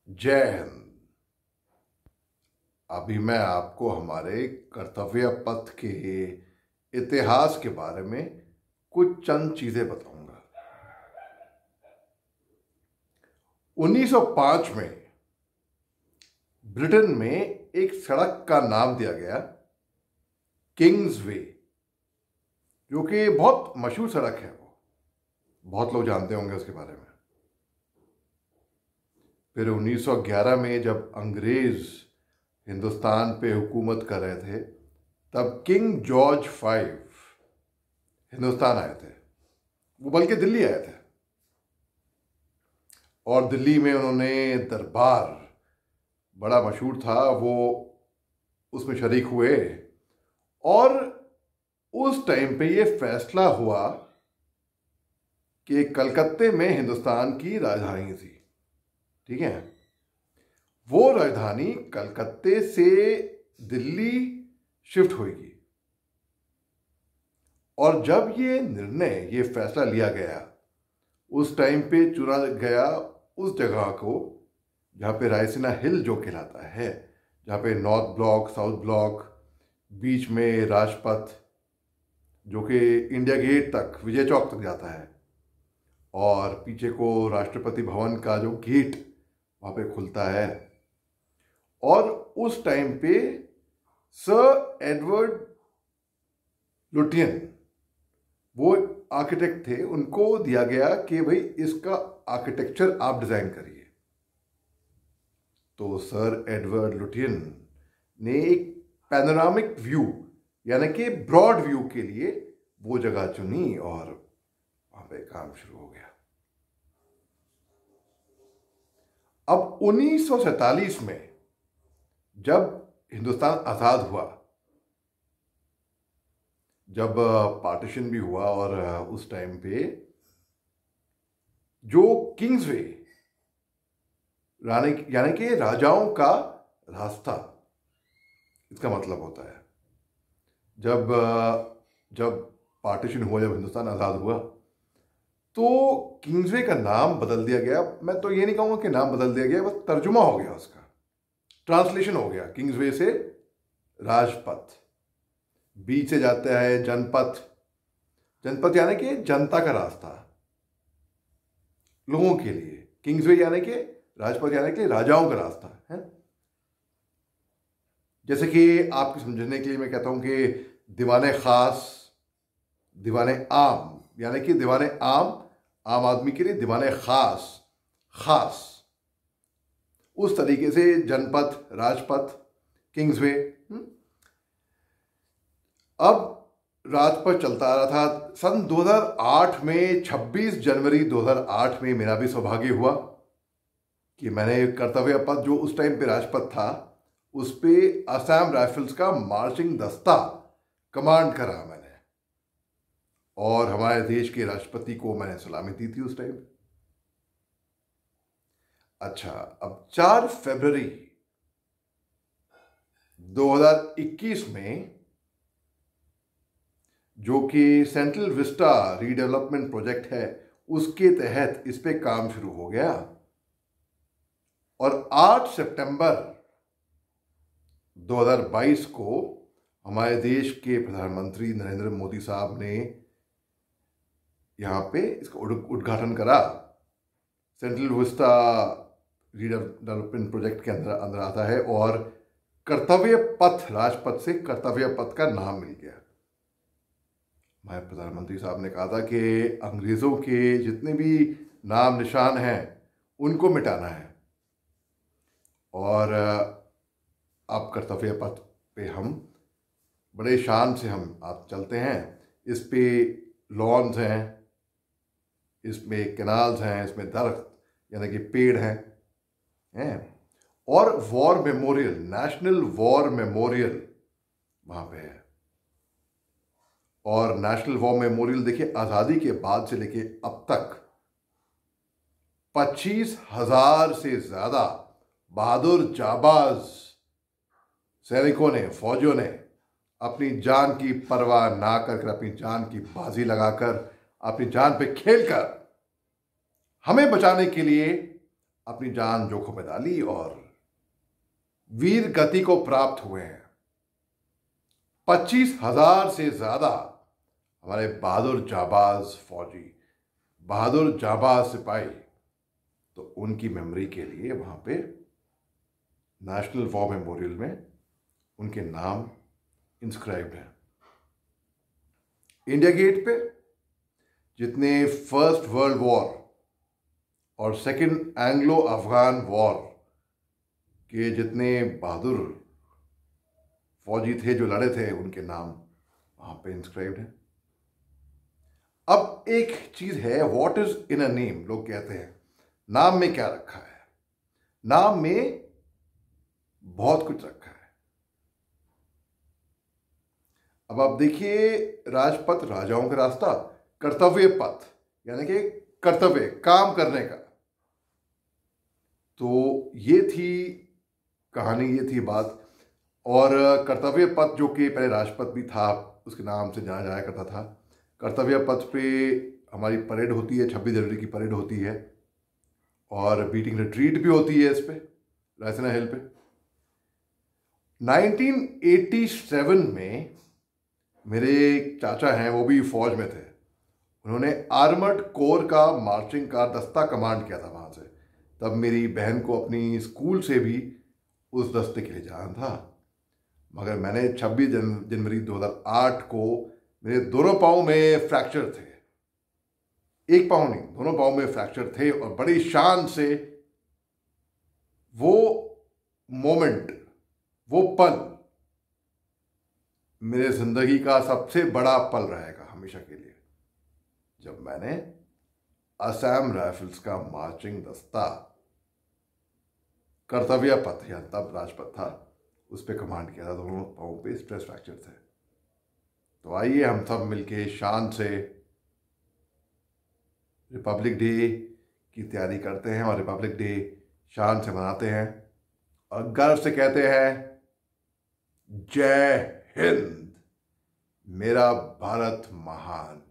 जय हिंद। अभी मैं आपको हमारे कर्तव्य पथ के इतिहास के बारे में कुछ चंद चीजें बताऊंगा। 1905 में ब्रिटेन में एक सड़क का नाम दिया गया किंग्स वे, जो कि बहुत मशहूर सड़क है। वो बहुत लोग जानते होंगे उसके बारे में। फिर 1911 में जब अंग्रेज हिंदुस्तान पे हुकूमत कर रहे थे, तब किंग जॉर्ज फाइव हिंदुस्तान आए थे। वो बल्कि दिल्ली आए थे और दिल्ली में उन्होंने दरबार, बड़ा मशहूर था वो, उसमें शरीक हुए। और उस टाइम पे ये फैसला हुआ कि कलकत्ते में हिंदुस्तान की राजधानी थी, ठीक है। वो राजधानी कलकत्ते से दिल्ली शिफ्ट होगी। और जब ये निर्णय, ये फैसला लिया गया, उस टाइम पे चुना गया उस जगह को जहाँ पे रायसीना हिल जो कहलाता है, जहाँ पे नॉर्थ ब्लॉक, साउथ ब्लॉक, बीच में राजपथ जो कि इंडिया गेट तक, विजय चौक तक जाता है, और पीछे को राष्ट्रपति भवन का जो गेट वहाँ पे खुलता है। और उस टाइम पे सर एडवर्ड लुटियन, वो आर्किटेक्ट थे, उनको दिया गया कि भाई इसका आर्किटेक्चर आप डिजाइन करिए। तो सर एडवर्ड लुटियन ने एक पैनोरामिक व्यू, यानी कि ब्रॉड व्यू के लिए वो जगह चुनी और वहां पे काम शुरू हो गया। अब 1947 में जब हिंदुस्तान आजाद हुआ, जब पार्टीशन भी हुआ, और उस टाइम पे जो किंग्सवे, यानी कि राजाओं का रास्ता, इसका मतलब होता है जब जब पार्टीशन हुआ, जब हिंदुस्तान आजाद हुआ, तो किंग्सवे का नाम बदल दिया गया। मैं तो ये नहीं कहूंगा कि नाम बदल दिया गया, बस तर्जुमा हो गया, उसका ट्रांसलेशन हो गया। किंग्सवे से राजपथ, बीच से जाता है जनपथ। जनपथ यानी कि जनता का रास्ता, लोगों के लिए। किंग्सवे यानी कि राजपथ, यानी कि राजाओं का रास्ता है। जैसे कि आपको समझने के लिए मैं कहता हूं कि दीवाने खास, दीवाने आम, यानी कि दीवाने आम आदमी के लिए, दीवाने खास खास। उस तरीके से जनपथ, राजपथ, किंग्सवे। अब राजपथ चलता आ रहा था। सन 2008 में, 26 जनवरी 2008 में मेरा भी सौभाग्य हुआ कि मैंने कर्तव्य पथ, जो उस टाइम पे राजपथ था, उस पे असम राइफल्स का मार्चिंग दस्ता कमांड करा मैंने, और हमारे देश के राष्ट्रपति को मैंने सलामी दी थी उस टाइम। अच्छा, अब 4 फरवरी 2021 में, जो कि सेंट्रल विस्टा रीडेवलपमेंट प्रोजेक्ट है, उसके तहत इस पे काम शुरू हो गया। और 8 सितंबर 2022 को हमारे देश के प्रधानमंत्री नरेंद्र मोदी साहब ने यहाँ पे इसका उद्घाटन करा। सेंट्रल विस्टा रीडेवलपमेंट प्रोजेक्ट के अंदर आता है, और कर्तव्य पथ, राजपथ से कर्तव्य पथ का नाम मिल गया। हमारे प्रधानमंत्री साहब ने कहा था कि अंग्रेजों के जितने भी नाम निशान हैं उनको मिटाना है, और अब कर्तव्य पथ पे हम बड़े शान से हम आप चलते हैं। इस पे लॉन्स हैं, इसमें कैनाल्स हैं, इसमें दरख्त यानी कि पेड़ हैं, और war memorial, national war memorial वहां पे है। और नेशनल वॉर मेमोरियल देखिए, आज़ादी के बाद से लेके अब तक 25,000 से ज़्यादा बहादुर जाबाज सैनिकों ने, फौजियों ने अपनी जान की परवाह ना कर, अपनी जान की बाजी लगाकर, अपनी जान पे खेलकर हमें बचाने के लिए अपनी जान जोखिम में डाली और वीर गति को प्राप्त हुए हैं। 25,000 से ज्यादा हमारे बहादुर जाबाज फौजी, बहादुर जाबाज सिपाही, तो उनकी मेमोरी के लिए वहां पे नेशनल वॉर मेमोरियल में उनके नाम इंस्क्राइब्ड हैं। इंडिया गेट पे जितने फर्स्ट वर्ल्ड वॉर और सेकेंड एंग्लो अफगान वॉर के जितने बहादुर फौजी थे जो लड़े थे, उनके नाम वहां पे इंस्क्राइब्ड हैं। अब एक चीज है, what is in a name. लोग कहते हैं नाम में क्या रखा है। नाम में बहुत कुछ रखा है। अब आप देखिए, राजपथ राजाओं का रास्ता, कर्तव्य पथ यानी कि कर्तव्य, काम करने का। तो ये थी कहानी, ये थी बात। और कर्तव्य पथ जो कि पहले राजपथ भी था, उसके नाम से जाना जाया करता था। कर्तव्य पथ पे हमारी परेड होती है, 26 जनवरी की परेड होती है और बीटिंग रिट्रीट भी होती है इस पे, रायसीना हिल पे। 1987 में मेरे एक चाचा हैं, वो भी फौज में थे। उन्होंने आर्मर्ड कोर का मार्चिंग कार दस्ता कमांड किया था वहां से। तब मेरी बहन को अपनी स्कूल से भी उस दस्ते के लिए जाना था। मगर मैंने 26 जनवरी 2008 को मेरे दोनों पाँव में फ्रैक्चर थे। एक पाँव नहीं, दोनों पाँव में फ्रैक्चर थे। और बड़ी शान से वो मोमेंट, वो पल मेरे जिंदगी का सबसे बड़ा पल रहेगा हमेशा के लिए, जब मैंने असम राइफल्स का मार्चिंग दस्ता कर्तव्य पथ, या तब राजपथ था, उस पर कमांड किया था। दोनों पाँव पे स्ट्रेस फ्रैक्चर थे। तो आइए हम सब मिलके शान से रिपब्लिक डे की तैयारी करते हैं और रिपब्लिक डे शान से मनाते हैं और गर्व से कहते हैं, जय हिंद, मेरा भारत महान।